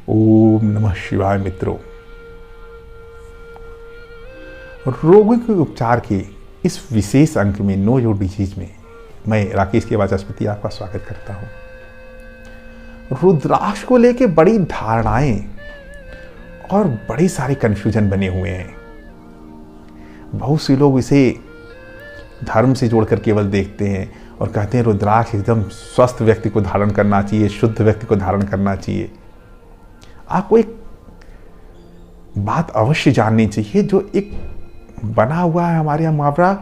ओम नमः शिवाय। मित्रों, रोगों के उपचार के इस विशेष अंक में नो योर डिजीज में मैं राकेश के वाचस्पति आपका स्वागत करता हूं। रुद्राक्ष को लेके बड़ी धारणाएं और बड़ी सारी कंफ्यूजन बने हुए हैं। बहुत से लोग इसे धर्म से जोड़कर केवल देखते हैं और कहते हैं रुद्राक्ष एकदम स्वस्थ व्यक्ति को धारण करना चाहिए, शुद्ध व्यक्ति को धारण करना चाहिए। आपको एक बात अवश्य जाननी चाहिए, जो एक बना हुआ है हमारे यहाँ मुहावरा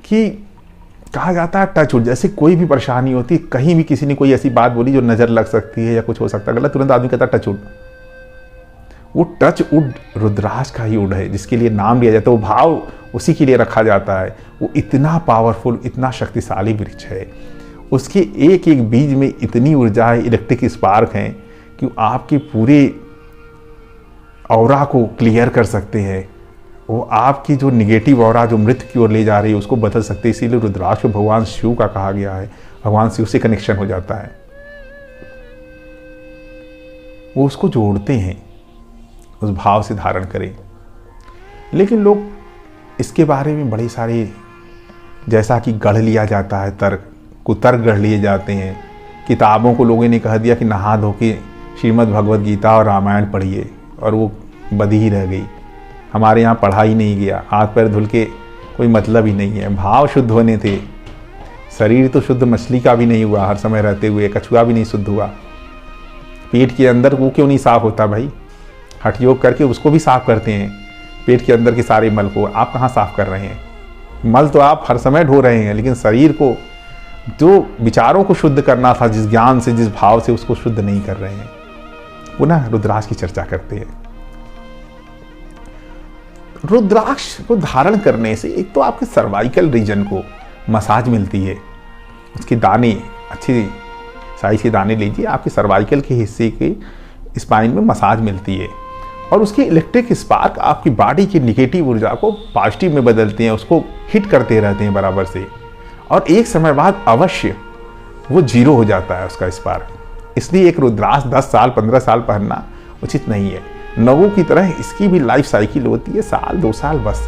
कि कहा जाता है टच वुड। जैसे कोई भी परेशानी होती, कहीं भी किसी ने कोई ऐसी बात बोली जो नजर लग सकती है या कुछ हो सकता है गलत, तुरंत आदमी कहता है टच वुड। वो टच वुड रुद्राक्ष का ही वुड है जिसके लिए नाम लिया जाता है, वो भाव उसी के लिए रखा जाता है। वो इतना पावरफुल, इतना शक्तिशाली वृक्ष है, उसके एक एक बीज में इतनी ऊर्जा है, इलेक्ट्रिक स्पार्क हैं कि आपके पूरे ऑरा को क्लियर कर सकते हैं। वो आपकी जो निगेटिव ऑरा जो मृत्यु की ओर ले जा रही है उसको बदल सकते हैं। इसीलिए रुद्राक्ष को भगवान शिव का कहा गया है। भगवान शिव से कनेक्शन हो जाता है, वो उसको जोड़ते हैं, उस भाव से धारण करें। लेकिन लोग इसके बारे में बड़े सारे, जैसा कि गढ़ लिया जाता है, तर्क कुतर्क गढ़ लिए जाते हैं। किताबों को लोगों ने कह दिया कि नहा धो के श्रीमद् भगवद गीता और रामायण पढ़िए, और वो बदी ही रह गई। हमारे यहाँ पढ़ा ही नहीं गया, हाथ पैर धुल के कोई मतलब ही नहीं है। भाव शुद्ध होने थे, शरीर तो शुद्ध मछली का भी नहीं हुआ हर समय रहते हुए, कछुआ भी नहीं शुद्ध हुआ। पेट के अंदर वो क्यों नहीं साफ होता भाई? हठ योग करके उसको भी साफ करते हैं, पेट के अंदर के सारे मल को। आप कहाँ साफ कर रहे हैं? मल तो आप हर समय ढो रहे हैं, लेकिन शरीर को, जो विचारों को शुद्ध करना था जिस ज्ञान से, जिस भाव से, उसको शुद्ध नहीं कर रहे हैं। पुनः रुद्राक्ष की चर्चा करते हैं। रुद्राक्ष को धारण करने से एक तो आपके सर्वाइकल रीजन को मसाज मिलती है। उसके दाने, अच्छी साइज के दाने लीजिए, आपके सर्वाइकल के हिस्से के स्पाइन में मसाज मिलती है। और उसके इलेक्ट्रिक स्पार्क आपकी बॉडी की निगेटिव ऊर्जा को पॉजिटिव में बदलते हैं, उसको हिट करते रहते हैं बराबर से। और एक समय बाद अवश्य वो जीरो हो जाता है उसका स्पार्क। इसलिए एक रुद्राक्ष 10 साल 15 साल पहनना उचित नहीं है। नवों की तरह इसकी भी लाइफ साइकिल होती है, साल 2 साल बस,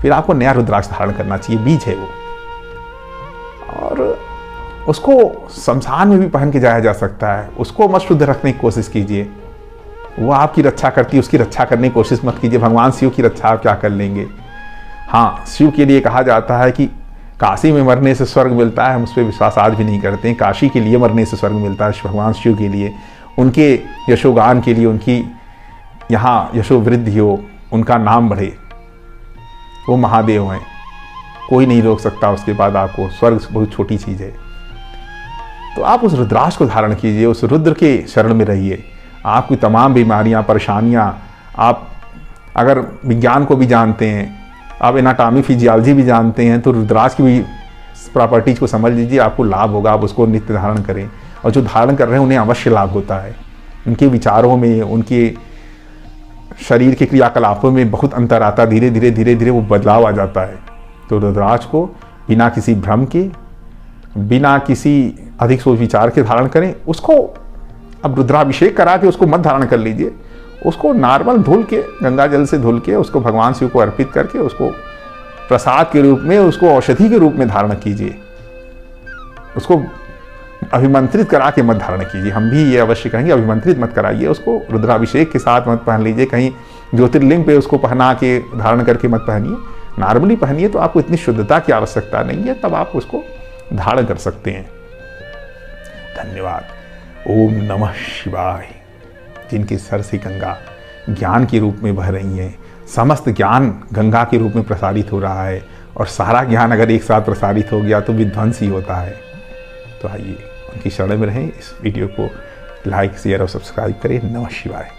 फिर आपको नया रुद्राक्ष धारण करना चाहिए। बीज है वो, और उसको शमशान में भी पहन के जाया जा सकता है। उसको मत शुद्ध रखने की कोशिश कीजिए, वो आपकी रक्षा करती है, उसकी रक्षा करने की कोशिश मत कीजिए। भगवान शिव की रक्षा आप क्या कर लेंगे? हाँ, शिव के लिए कहा जाता है कि काशी में मरने से स्वर्ग मिलता है, हम उस पर विश्वास आज भी नहीं करते हैं। काशी के लिए मरने से स्वर्ग मिलता है, भगवान शिव के लिए, उनके यशोगान के लिए, उनकी यहाँ यशो वृद्धि हो, उनका नाम बढ़े। वो महादेव हैं, कोई नहीं रोक सकता उसके बाद आपको। स्वर्ग बहुत छोटी चीज़ है। तो आप उस रुद्राक्ष को धारण कीजिए, उस रुद्र के शरण में रहिए। आपकी तमाम बीमारियाँ, परेशानियाँ, आप अगर विज्ञान को भी जानते हैं, आप एनाटॉमी फिजियोलॉजी भी जानते हैं, तो रुद्राक्ष की भी प्रॉपर्टीज को समझ लीजिए, आपको लाभ होगा। आप उसको नित्य धारण करें, और जो धारण कर रहे हैं उन्हें अवश्य लाभ होता है। उनके विचारों में, उनके शरीर के क्रियाकलापों में बहुत अंतर आता है। धीरे धीरे धीरे धीरे वो बदलाव आ जाता है। तो रुद्राक्ष को बिना किसी भ्रम के, बिना किसी अधिक सोच विचार के धारण करें। उसको अब रुद्राभिषेक करा के उसको मत धारण कर लीजिए, उसको नॉर्मल धुल के, गंगा जल से धुल के, उसको भगवान शिव को अर्पित करके, उसको प्रसाद के रूप में, उसको औषधि के रूप में धारण कीजिए। उसको अभिमंत्रित करा के मत धारण कीजिए। हम भी ये अवश्य कहेंगे, अभिमंत्रित मत कराइए उसको। रुद्राभिषेक के साथ मत पहन लीजिए, कहीं ज्योतिर्लिंग पे उसको पहना के धारण करके मत पहनिए। नॉर्मली पहनिए, तो आपको इतनी शुद्धता की आवश्यकता नहीं है, तब आप उसको धारण कर सकते हैं। धन्यवाद। ओम नमः शिवाय। जिनके सर से गंगा ज्ञान के रूप में बह रही है, समस्त ज्ञान गंगा के रूप में प्रसारित हो रहा है, और सारा ज्ञान अगर एक साथ प्रसारित हो गया तो विध्वंस ही होता है। तो आइए उनकी शरण में रहें। इस वीडियो को लाइक, शेयर और सब्सक्राइब करें। नमः शिवाय।